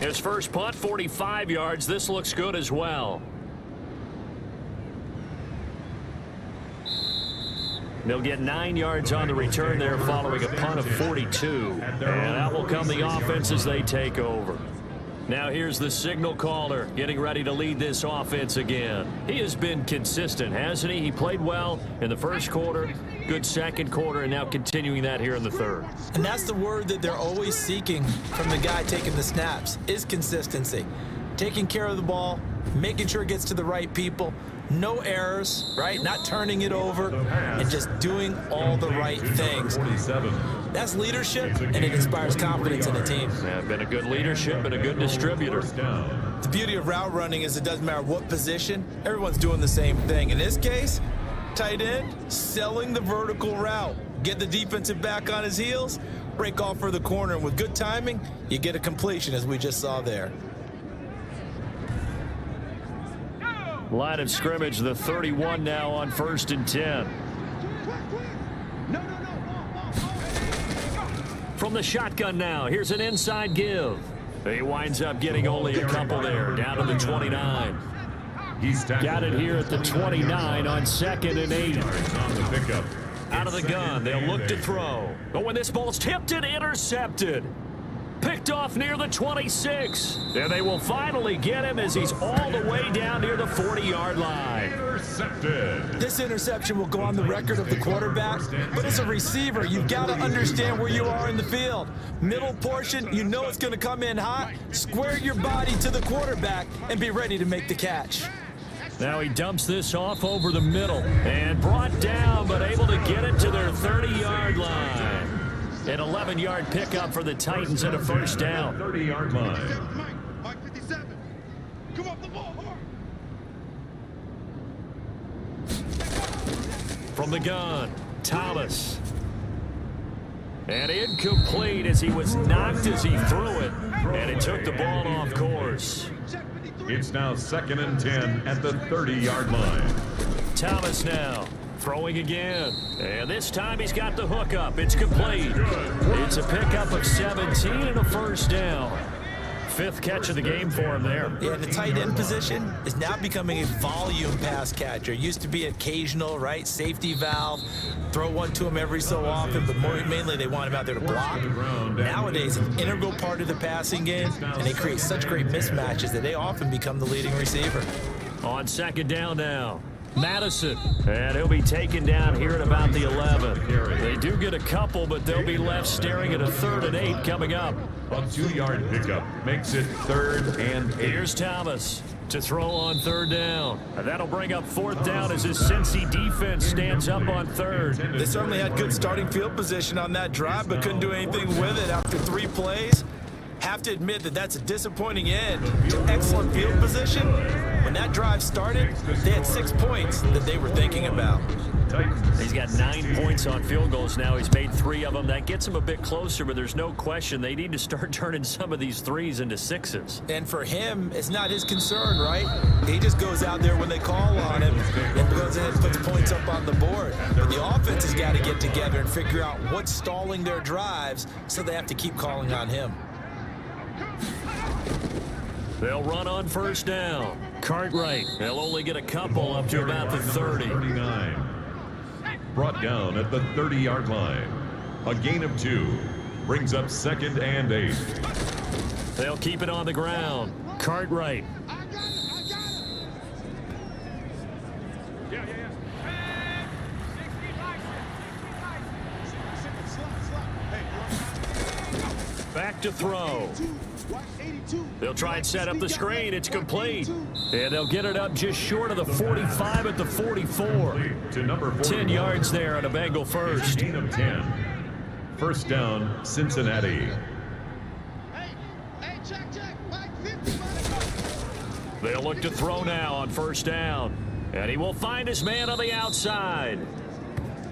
His first punt, 45 yards. This looks good as well. They'll get 9 yards on the return there following a punt of 42. And that will come the offense as they take over. Now here's the signal caller getting ready to lead this offense again. He has been consistent, hasn't he? He played well in the 1st quarter, good 2nd quarter, and now continuing that here in the 3rd. And that's the word that they're always seeking from the guy taking the snaps, is consistency. Taking care of the ball, making sure it gets to the right people, no errors, right? Not turning it over, and just doing all the right things. That's leadership, and it inspires confidence in the team. Yeah, been a good leadership and a good distributor. The beauty of route running is it doesn't matter what position, everyone's doing the same thing. In this case, tight end, selling the vertical route. Get the defensive back on his heels, break off for the corner, and with good timing, you get a completion as we just saw there. Line of scrimmage, the 31 now on 1st and 10. From the shotgun now, here's an inside give. He winds up getting only a couple there, down to the 29. He's got it here at the 29 on 2nd and 8. On the pickup. Out of the gun, they'll look to throw. But when this ball's tipped and intercepted. Picked off near the 26. And they will finally get him as he's all the way down near the 40-yard line. Intercepted. This interception will go on the record of the quarterback, but as a receiver, you've got to understand where you are in the field. Middle portion, you know it's going to come in hot. Square your body to the quarterback and be ready to make the catch. Now he dumps this off over the middle and brought down, but able to get it to their 30-yard line. An 11-yard pickup for the Titans and a first down. 30-yard line. Mike 57. Come off the ball hard. From the gun, Thomas. And incomplete as he was knocked as he threw it. And it took the ball off course. It's now 2nd and 10 at the 30-yard line. Thomas now throwing again. And this time he's got the hook up. It's complete. It's a pickup of 17 and a first down. 5th catch of the game for him there. Yeah, and the tight end position is now becoming a volume pass catcher. Used to be occasional, right? Safety valve. Throw one to him every so often, but mainly they want him out there to block. Nowadays, an integral part of the passing game, and they create such great mismatches that they often become the leading receiver. On 2nd down now. Madison, and he'll be taken down here at about the 11. They do get a couple, but they'll be left staring at a 3rd and 8 coming up. A 2-yard pickup makes it 3rd and 8. Here's Thomas to throw on 3rd down. And that'll bring up 4th down as his Cincy defense stands up on 3rd. They certainly had good starting field position on that drive, but couldn't do anything with it after 3 plays. Have to admit that that's a disappointing end to excellent field position. When that drive started, they had 6 points that they were thinking about. He's got 9 points on field goals now. He's made 3 of them. That gets him a bit closer, but there's no question they need to start turning some of these 3s into 6s. And for him, it's not his concern, right? He just goes out there when they call on him and goes ahead and puts points up on the board. But the offense has got to get together and figure out what's stalling their drives, so they have to keep calling on him. They'll run on 1st down. Cartwright, they'll only get a couple up to about the 30. 39. Brought down at the 30-yard line. A gain of 2 brings up 2nd and 8. They'll keep it on the ground. Cartwright. Back to throw. They'll try and set up the screen. It's complete. And they'll get it up just short of the 45 at the 44. To number 41. 10 yards there on a Bengal first. Gain of 10. 1st down, Cincinnati. They'll look to throw now on 1st down. And he will find his man on the outside.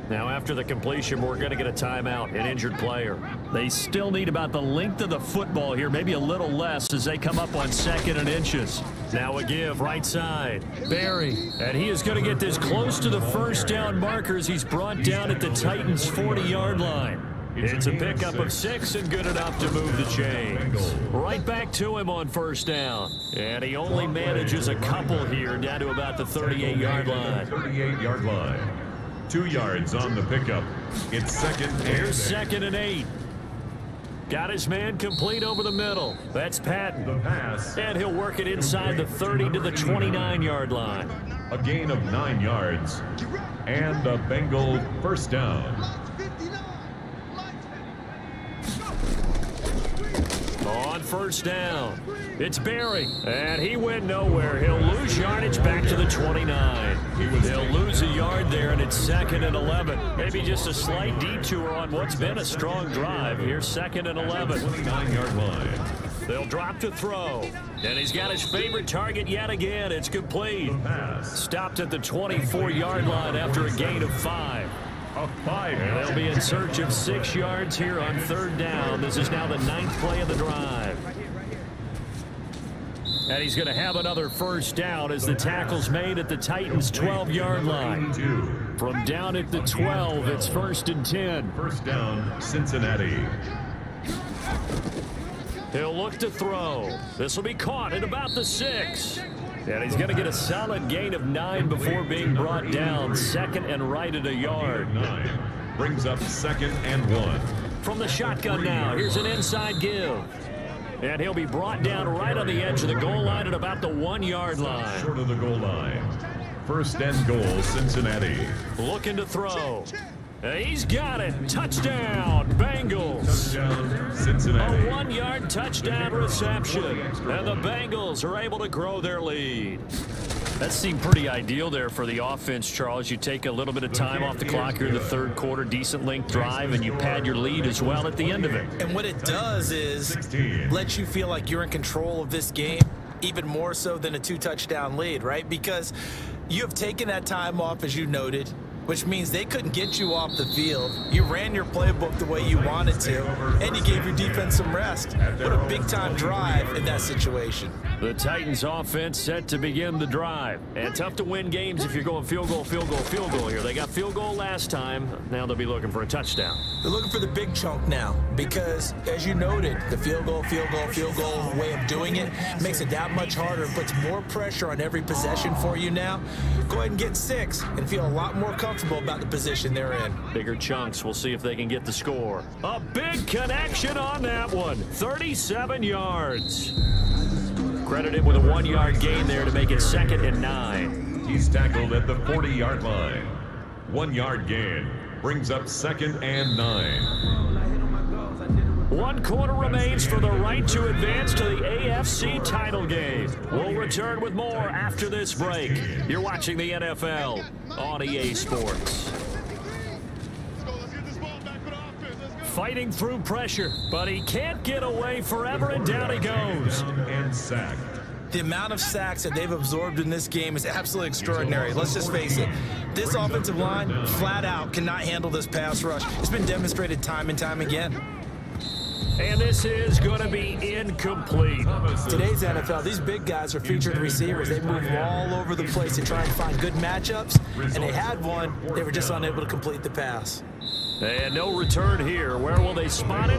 Now, after the completion, we're going to get a timeout, an injured player. They still need about the length of the football here, maybe a little less as they come up on 2nd and inches. Now a give, right side. Barry, and he is going to get this close to the 1st down markers. He's brought down at the Titans' 40-yard line. It's a pickup of 6 and good enough to move the chains. Right back to him on 1st down. And he only manages a couple here down to about the 38-yard line. 38-yard line. 2 yards on the pickup. It's 2nd and 8. Here's 2nd and 8. Got his man complete over the middle. That's Patton. The pass. And he'll work it inside the 30 to the 29-yard line. A gain of 9 yards. And a Bengal 1st down. On 1st down, it's Barry, and he went nowhere. He'll lose yardage back to the 29. He'll lose a yard there, and it's 2nd and 11. Maybe just a slight detour on what's been a strong drive. Here's 2nd and 11. 29-yard line. They'll drop to throw, and he's got his favorite target yet again. It's complete. Stopped at the 24-yard line after a gain of 5. And they'll be in search of 6 yards here on 3rd down. This is now the 9th play of the drive. And he's going to have another 1st down as the tackle's made at the Titans' 12-yard line. From down at the 12, it's 1st and 10. 1st down, Cincinnati. He'll look to throw. This will be caught at about the 6. And he's going to get a solid gain of 9 before being brought down. 2nd and right at a yard. 9 brings up 2nd and 1. From the shotgun now, here's an inside give. And he'll be brought down right on the edge of the goal line at about the 1-yard line. Short of the goal line. 1st and goal, Cincinnati. Looking to throw. He's got it. Touchdown, Bengals. Touchdown, Cincinnati. A 1-yard touchdown reception. And the Bengals are able to grow their lead. That seemed pretty ideal there for the offense, Charles. You take a little bit of time off the clock here in the 3rd quarter, decent length drive, and you pad your lead as well at the end of it. And what it does is 16. let you feel like you're in control of this game, even more so than a 2-touchdown lead, right? Because you have taken that time off, as you noted. which means they couldn't get you off the field. You ran your playbook the way you wanted to, and you gave your defense some rest. What a big-time drive in that situation. The Titans offense set to begin the drive. And tough to win games if you're going field goal, field goal, field goal here. They got field goal last time. Now they'll be looking for a touchdown. They're looking for the big chunk now because, as you noted, the field goal way of doing it makes it that much harder and puts more pressure on every possession for you now. Go ahead and get 6 and feel a lot more comfortable about the position they're in. Bigger chunks. We'll see if they can get the score. A big connection on that one. 37 yards. Credited with a 1-yard gain there to make it 2nd and 9. He's tackled at the 40-yard line. 1-yard gain brings up 2nd and 9. 1 quarter remains for the right to advance to the AFC title game. We'll return with more after this break. You're watching the NFL on EA Sports. Fighting through pressure, but he can't get away forever, and down he goes. And sacked. The amount of sacks that they've absorbed in this game is absolutely extraordinary. Let's just face it. This offensive line, flat out, cannot handle this pass rush. It's been demonstrated time and time again. And this is going to be incomplete. Today's NFL, these big guys are featured receivers. They move all over the place to try and find good matchups, and they had one. They were just unable to complete the pass. And no return here. Where will they spot it?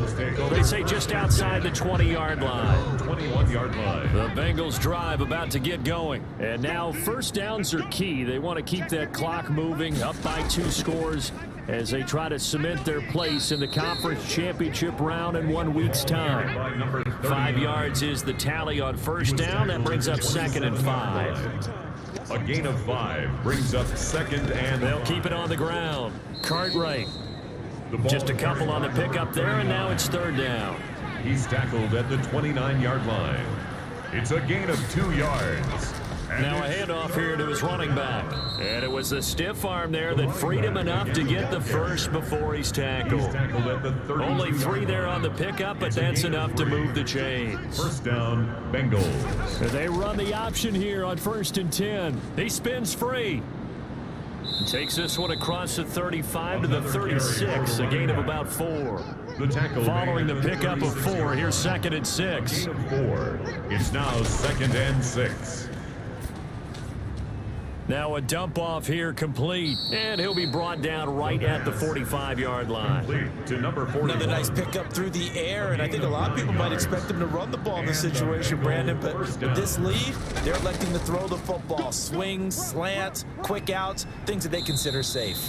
They say just outside the 20-yard line. 21-yard line. The Bengals drive about to get going. And now first downs are key. They want to keep that clock moving, up by 2 scores as they try to cement their place in the conference championship round in 1 week's time. 5 yards is the tally on first down. That brings up 2nd and 5. A gain of 5 brings up 2nd and They'll keep it on the ground. Cartwright. Just a couple on the pickup there, and now it's 3rd down. He's tackled at the 29-yard line. It's a gain of 2 yards. Now a handoff here to his running back. And it was the stiff arm there that freed him enough to get the first before he's tackled. He's tackled at the 32-yard line. Only 3 there on the pickup, but that's enough to move the chains. First down, Bengals. And they run the option here on 1st and 10. He spins free. Takes this one across the 35 to the 36, a gain of about 4. The tackle Following the pickup of 4, here's 2nd and 6. Gain of 4. It's now 2nd and 6. Now a dump off here complete, and he'll be brought down right at the 45-yard line. Complete to number 41. Another nice pickup through the air, and I think a lot of people might expect them to run the ball in this situation, Brandon, but with this lead, they're electing to throw the football. Swings, slants, quick outs, things that they consider safe.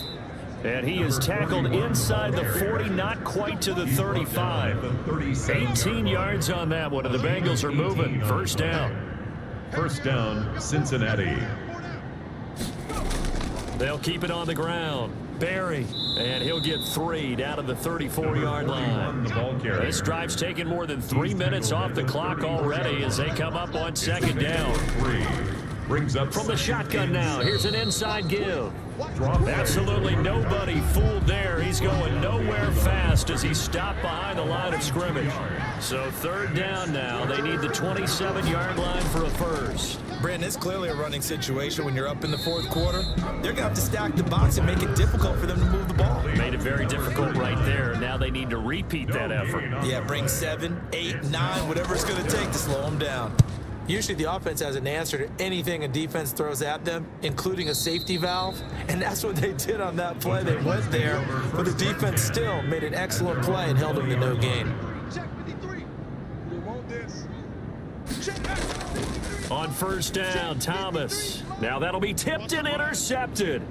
And he is tackled inside the 40, not quite to the 35. 18 yards on that one, and the Bengals are moving. First down. First down, Cincinnati. They'll keep it on the ground. Barry, and he'll get 3 down to the 34-yard line. This drive's taken more than 3 minutes off the clock already as they come up on 2nd down. 3 brings up From the shotgun now, here's an inside give. Absolutely nobody fooled there. He's going nowhere fast as he stopped behind the line of scrimmage. So 3rd down now. They need the 27-yard line for a first. Brandon, it's clearly a running situation when you're up in the 4th quarter. They're going to have to stack the box and make it difficult for them to move the ball. Made it very difficult right there. Now they need to repeat that effort. Yeah, bring 7, 8, 9, whatever it's going to take to slow them down. Usually the offense has an answer to anything a defense throws at them, including a safety valve, and that's what they did on that play. They went there, but the defense still made an excellent play and held them to no gain. On first down, Thomas. Now that'll be tipped and intercepted.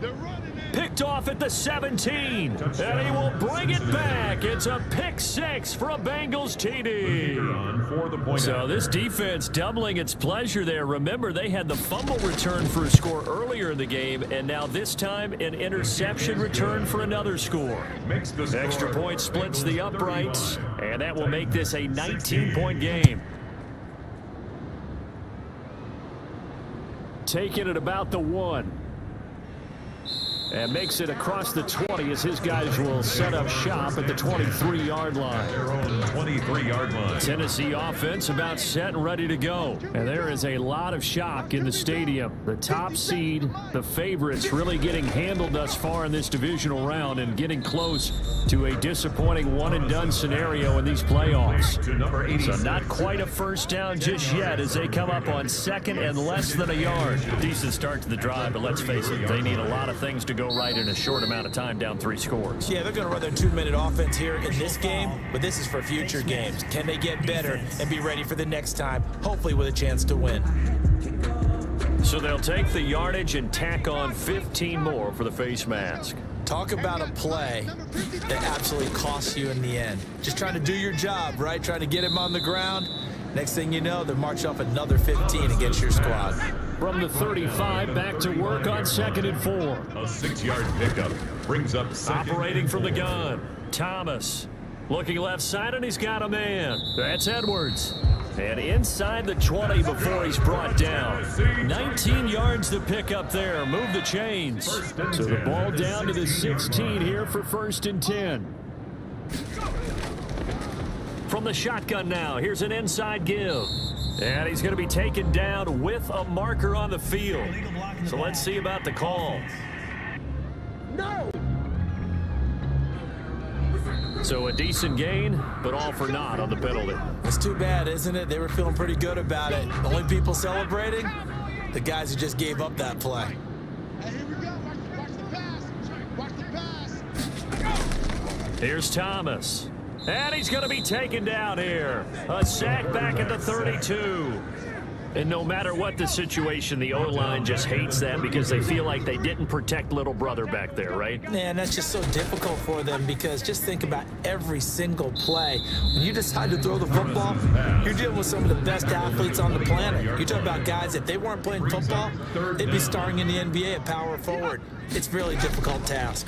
Picked off at the 17. And he will bring it back. It's a pick 6 for a Bengals TD. So this defense doubling its pleasure there. Remember, they had the fumble return for a score earlier in the game, and now this time an interception return for another score. Extra point splits the uprights, and that will make this a 19-point game. Taken at about the 1. and makes it across the 20 as his guys will set up shop at the 23-yard line. Their own 23-yard line. Tennessee offense about set and ready to go. And there is a lot of shock in the stadium. The top seed, the favorites, really getting handled thus far in this divisional round and getting close to a disappointing one-and-done scenario in these playoffs. So not quite a first down just yet as they come up on second and less than a yard. Decent start to the drive, but let's face it, they need a lot of things to go right in a short amount of time, down 3 scores. Yeah, they're going to run their 2-minute offense here in this game, but this is for future games. Can they get better and be ready for the next time, hopefully with a chance to win? So they'll take the yardage and tack on 15 more for the face mask. Talk about a play that absolutely costs you in the end. Just trying to do your job, right? Trying to get him on the ground. Next thing you know, they're marching off another 15 against your squad. From the 35, back to work on 2nd and 4. A 6-yard pickup brings up second. Operating from the gun, Thomas. Looking left side, and he's got a man. That's Edwards. And inside the 20 before he's brought down. 19 yards to pick up there. Move the chains. So the ball down to the 16 here for 1st and 10. From the shotgun now, here's an inside give. And he's going to be taken down with a marker on the field. So let's see about the call. No! So a decent gain, but all for naught on the penalty. It's too bad, isn't it? They were feeling pretty good about it. The only people celebrating, the guys who just gave up that play. Hey, here we go. Watch the pass. Watch the pass. Here's Thomas. And he's going to be taken down here. A sack back at the 32. And no matter what the situation, the O-line just hates them because they feel like they didn't protect little brother back there, right? Man, that's just so difficult for them because just think about every single play. When you decide to throw the football, you're dealing with some of the best athletes on the planet. You're talking about guys, if they weren't playing football, they'd be starring in the NBA at power forward. It's a really difficult task.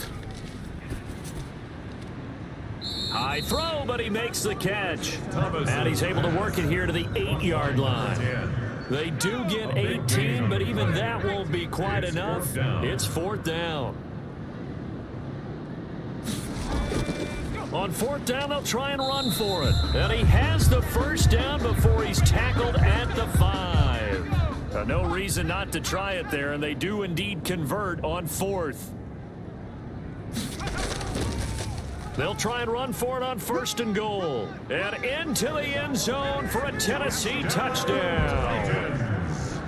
High throw, but he makes the catch. And he's able to work it here to the 8-yard line. They do get 18, but even that won't be quite enough. It's 4th down. On 4th down, they'll try and run for it. And he has the first down before he's tackled at the 5. No reason not to try it there, and they do indeed convert on 4th. They'll try and run for it on 1st and goal. And into the end zone for a Tennessee touchdown.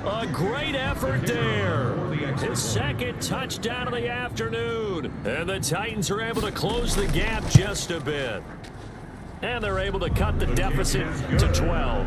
A great effort there. His 2nd touchdown of the afternoon. And the Titans are able to close the gap just a bit. And they're able to cut the deficit to 12.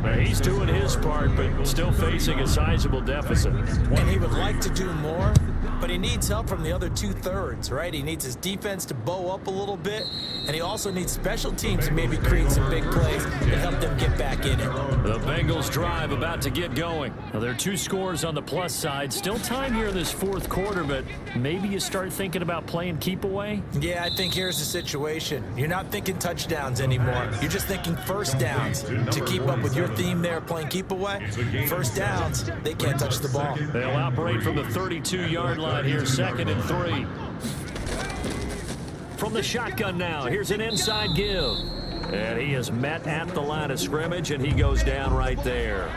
Now, he's doing his part, but still facing a sizable deficit. And he would like to do more, but he needs help from the other 2/3, right? He needs his defense to bow up a little bit, and he also needs special teams to maybe create some big plays and help them get back in it. The Bengals drive about to get going. Now, there are 2 scores on the plus side. Still time here in this 4th quarter, but maybe you start thinking about playing keep away? Yeah, I think here's the situation. You're not thinking touchdowns anymore. You're just thinking first downs. To keep up with your theme there, playing keep away, first downs, they can't touch the ball. They'll operate from the 32-yard line here, 2nd and 3. From the shotgun now, here's an inside give. And he is met at the line of scrimmage, and he goes down right there.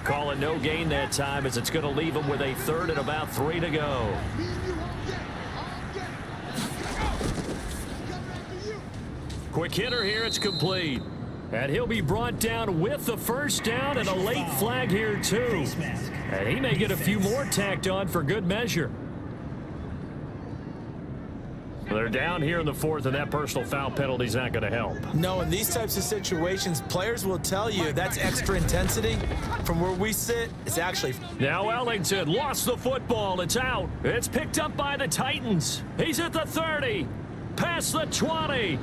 Call it no gain that time as it's going to leave him with a 3rd and about 3 to go. Quick hitter here, it's complete. And he'll be brought down with the first down and a late flag here too. And he may get a few more tacked on for good measure. They're down here in the 4th, and that personal foul penalty is not going to help. No, in these types of situations, players will tell you that's extra intensity. From where we sit, it's actually... Now Ellington lost the football. It's out. It's picked up by the Titans. He's at the 30, past the 20.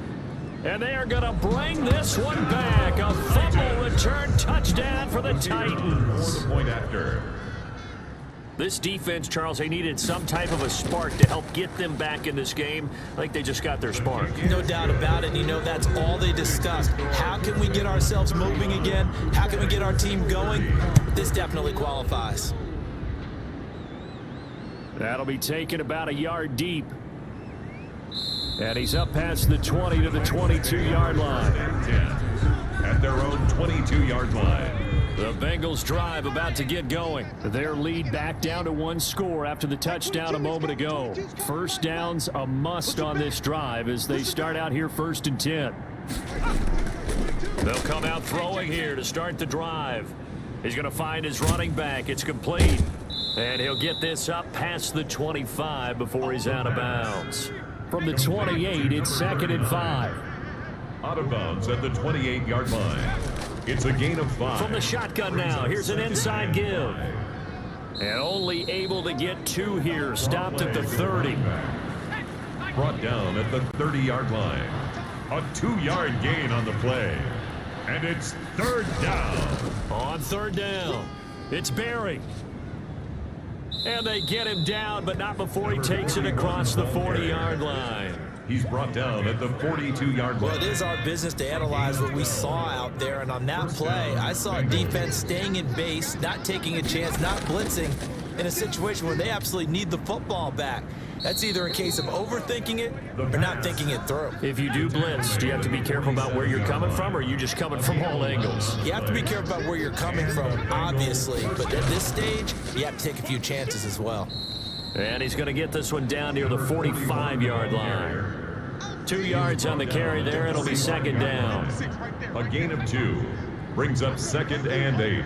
And they are going to bring this one back. A fumble return touchdown for the Titans. For the point after. This defense, Charles, they needed some type of a spark to help get them back in this game. I think they just got their spark. No doubt about it. You know, that's all they discussed. How can we get ourselves moving again? How can we get our team going? This definitely qualifies. That'll be taken about a yard deep. And he's up past the 20 to the 22-yard line. At their own 22-yard line. The Bengals drive about to get going. Their lead back down to one score after the touchdown a moment ago. First down's a must on this drive as they start out here 1st and 10. They'll come out throwing here to start the drive. He's going to find his running back. It's complete. And he'll get this up past the 25 before he's out of bounds. From the 28, it's 2nd and 5. Out of bounds at the 28-yard line. It's a gain of 5. From the shotgun now, here's an inside give. And only able to get 2 here. Stopped at the 30. Brought down at the 30-yard line. A 2-yard gain on the play. And it's 3rd down. On 3rd down, it's Berry. And they get him down, but not before he takes it across the 40-yard line. He's brought down at the 42-yard line. Well, it is our business to analyze what we saw out there, and on that play, I saw a defense staying in base, not taking a chance, not blitzing in a situation where they absolutely need the football back. That's either a case of overthinking it or not thinking it through. If you do blitz, do you have to be careful about where you're coming from, or are you just coming from all angles? You have to be careful about where you're coming from, obviously, but at this stage, you have to take a few chances as well. And he's going to get this one down near the 45-yard line. 2 yards on the carry there. It'll be 2nd down. A gain of 2 brings up 2nd and 8.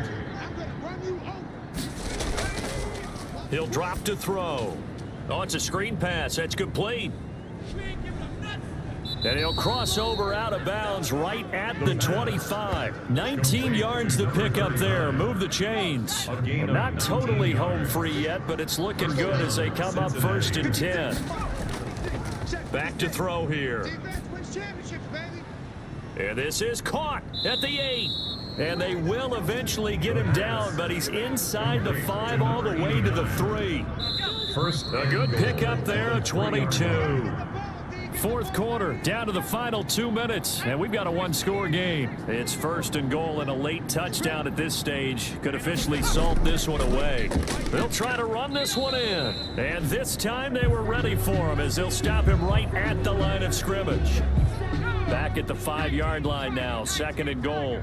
He'll drop to throw. Oh, it's a screen pass. That's complete. And he'll cross over out of bounds right at the 25. 19 yards to pick up there. Move the chains. Not totally home free yet, but it's looking good as they come up 1st and 10. Back to throw here. And this is caught at the 8. And they will eventually get him down, but he's inside the 5 all the way to the 3. A good pickup there, a 22. 4th quarter, down to the final 2 minutes, and we've got a 1-score game. It's 1st and goal, and a late touchdown at this stage could officially salt this one away. They'll try to run this one in, and this time they were ready for him as they'll stop him right at the line of scrimmage. Back at the 5-yard line now, 2nd and goal.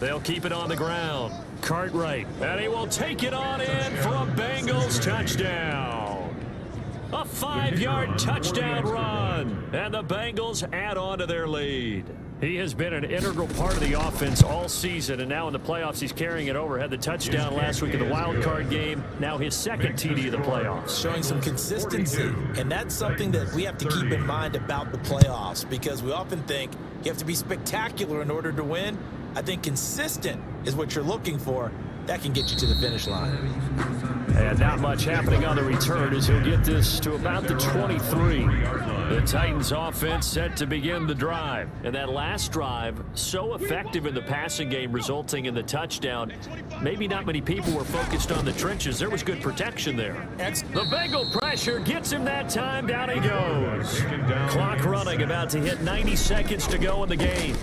They'll keep it on the ground. Cartwright, and he will take it on in for a Bengals touchdown. A 5-yard touchdown run, and the Bengals add on to their lead. He has been an integral part of the offense all season, and now in the playoffs he's carrying it over. Had the touchdown last week in the wild card game, now his 2nd TD of the playoffs. Showing some consistency, and that's something that we have to keep in mind about the playoffs, because we often think you have to be spectacular in order to win. I think consistent is what you're looking for. That can get you to the finish line. And not much happening on the return as he'll get this to about the 23. The Titans offense set to begin the drive. And that last drive, so effective in the passing game, resulting in the touchdown. Maybe not many people were focused on the trenches. There was good protection there. The Bengal pressure gets him that time. Down he goes. Clock running, about to hit 90 seconds to go in the game.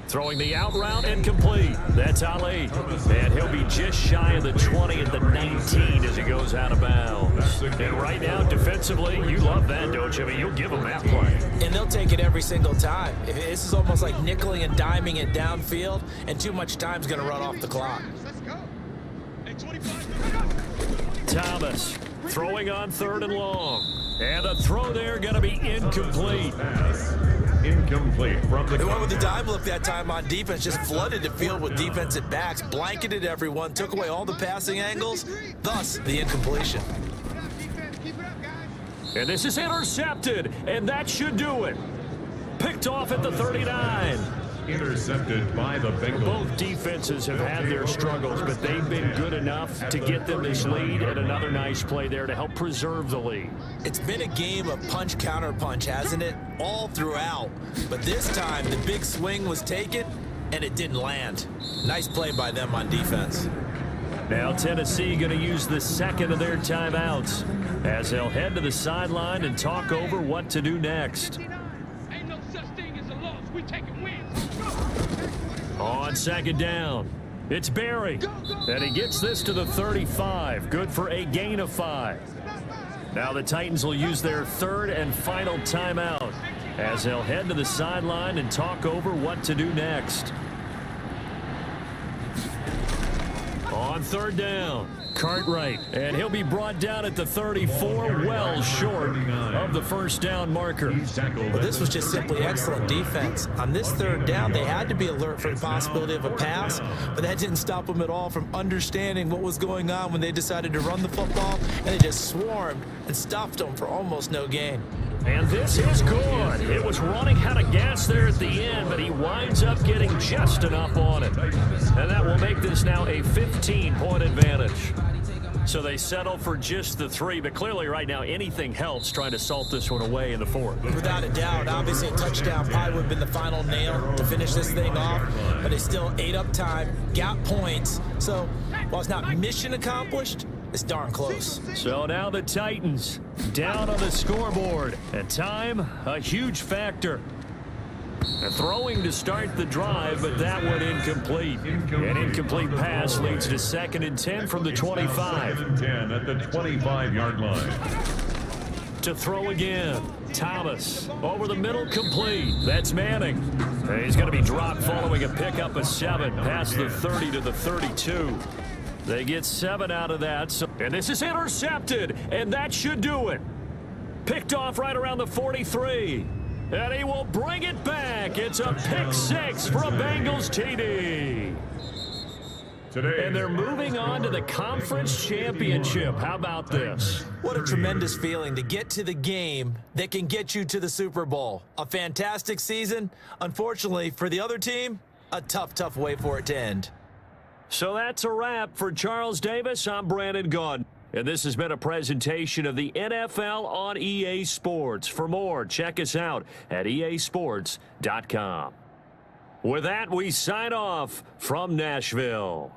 Throwing the out route, incomplete. That's Ali. And he'll be just shy of the 20 at the 19 as he goes out of bounds. And right now, defensively, you love that, don't you? I mean, you'll give them that play. And they'll take it every single time. This is almost like nickeling and diming it downfield, and too much time's going to run off the clock. Thomas throwing on 3rd and long. And the throw there going to be incomplete. Incomplete from the... They went with the dime look that time on defense, just flooded the field with defensive backs, blanketed everyone, took away all the passing angles, thus the incompletion. And this is intercepted, and that should do it. Picked off at the 39. Intercepted by the Bengals. Both defenses have had their struggles, but they've been good enough to get them this lead, and another nice play there to help preserve the lead. It's been a game of punch, counter punch, hasn't it? All throughout. But this time, the big swing was taken, and it didn't land. Nice play by them on defense. Now Tennessee going to use the 2nd of their timeouts as they'll head to the sideline and talk over what to do next. On second down, it's Barry. And he gets this to the 35. Good for a gain of 5. Now the Titans will use their third and final timeout as they'll head to the sideline and talk over what to do next. On third down, Cartwright, and he'll be brought down at the 34, well short of the first down marker. Well, this was just simply excellent defense. On this third down, they had to be alert for the possibility of a pass, but that didn't stop them at all from understanding what was going on when they decided to run the football, and they just swarmed and stuffed them for almost no gain. And this is good. It was running out of gas there at the end, but he winds up getting just enough on it. And that will make this now a 15-point advantage. So they settle for just the 3, but clearly right now anything helps trying to salt this one away in the 4th. Without a doubt, obviously a touchdown probably would have been the final nail to finish this thing off, but they still ate up time, got points. So while it's not mission accomplished, it's darn close. So now the Titans down on the scoreboard. And time, a huge factor. And throwing to start the drive, but that one incomplete. An incomplete pass leads to 2nd and 10 from the 25. 2nd and 10 at the 25-yard line. To throw again. Thomas over the middle, complete. That's Manning. And he's going to be dropped following a pickup of 7 past the 30 to the 32. They get 7 out of that. And this is intercepted, and that should do it. Picked off right around the 43. And he will bring it back. It's a pick 6 for a Bengals TD. And they're moving on to the conference championship. How about this? What a tremendous feeling to get to the game that can get you to the Super Bowl. A fantastic season. Unfortunately, for the other team, a tough way for it to end. So that's a wrap for Charles Davis. I'm Brandon Gaudin. And this has been a presentation of the NFL on EA Sports. For more, check us out at easports.com. With that, we sign off from Nashville.